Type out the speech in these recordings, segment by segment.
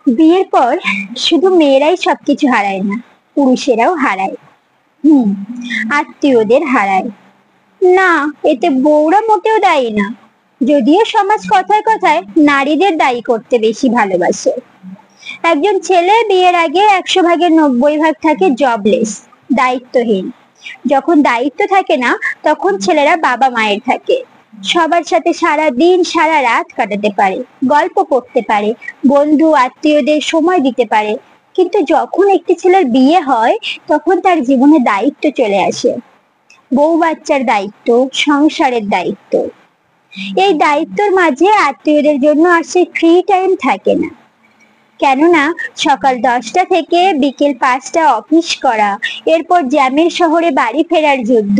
বিয়ের পর শুধু মেয়েরাই সবকিছু হারায় না, পুরুষেরাও হারায়। হুম, আত্মীয়দের হারায় না, এতে বউরা মোটেও দায়ী না। যদিও সমাজ কথায় কথায় নারীদের দায়ী করতে বেশি ভালোবাসে। একজন ছেলে বিয়ের আগে 100 ভাগের 90 ভাগ থাকে জবলেস, দায়িত্বহীন। যখন দায়িত্ব থাকে না, তখন ছেলেরা বাবা মায়ের থাকে। সবার সাথে সারা দিন সারা রাত কাটাতে পারে, গল্প করতে পারে, বন্ধু আত্মীয়দের সময় দিতে পারে। কিন্তু যখন একটি ছেলের বিয়ে হয়, তখন তার জীবনে দায়িত্ব চলে আসে। বউ বাচ্চার দায়িত্ব, সংসারের দায়িত্ব। এই দায়িত্বের মাঝে আত্মীয়দের জন্য আর সেই ফ্রি টাইম থাকে না। কেননা সকাল 10টা থেকে বিকেল 5টা অফিস করা, এরপর জ্যামের শহরে বাড়ি ফেরার যুদ্ধ,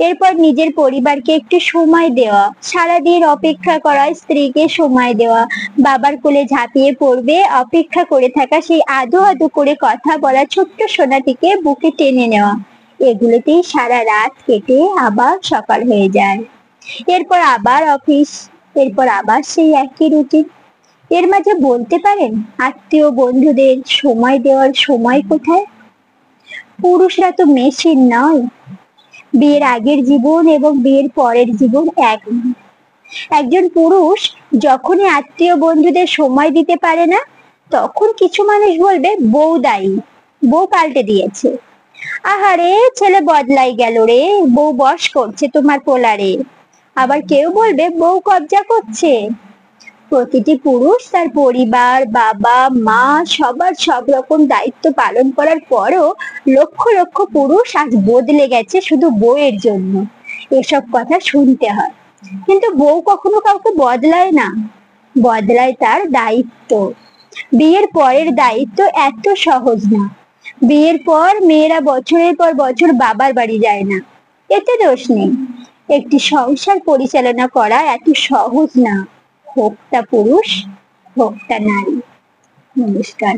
এরপর নিজের পরিবারকে একটু সময় দেওয়া, সারাদিন অপেক্ষা করা, স্ত্রীকে সময় দেওয়া, বাবার কোলে ঝাঁপিয়ে পড়বে অপেক্ষা করে থাকা সেই আদো আদো করে কথা বলা ছোট্ট সোনাটিকে বুকে টেনে নেওয়া, এগুলোতেই সারা রাত কেটে আবার সকাল হয়ে যায়। এরপর আবার অফিস, এরপর আবার সেই একই রুটিন। এর মাঝে বলতে পারেন আত্মীয় বন্ধুদের সময় দেওয়ার সময় কোথায়? পুরুষরা তো মেশিন নয়। বিয়ের আগের জীবন এবং বিয়ের পরের জীবন এক নয়। একজন পুরুষ যখনই আত্মীয় বন্ধুদের সময় দিতে পারে না, তখন কিছু মানুষ বলবে বউ দায়ী, বউ পাল্টে দিয়েছে। আহারে ছেলে বদলাই গেল রে, বউ বশ করছে তোমার পোলারে। আবার কেউ বলবে বউ কবজা করছে। প্রতিটি পুরুষ তার পরিবার, বাবা মা, সবার সব রকম দায়িত্ব পালন করার পরও লক্ষ লক্ষ পুরুষ আজ বদলে গেছে শুধু বউয়ের জন্য। এসব কথা শুনতে হয়, কিন্তু বউ কখনো কাউকে বদলায় না, বদলায় তার দায়িত্ব। বিয়ের পরের দায়িত্ব এত সহজ না। বিয়ের পর মেয়েরা বছরের পর বছর বাবার বাড়ি যায় না, এতে দোষ নেই। একটি সংসার পরিচালনা করা এত সহজ না, হোক তা পুরুষ, হোক তা নারী। নমস্কার।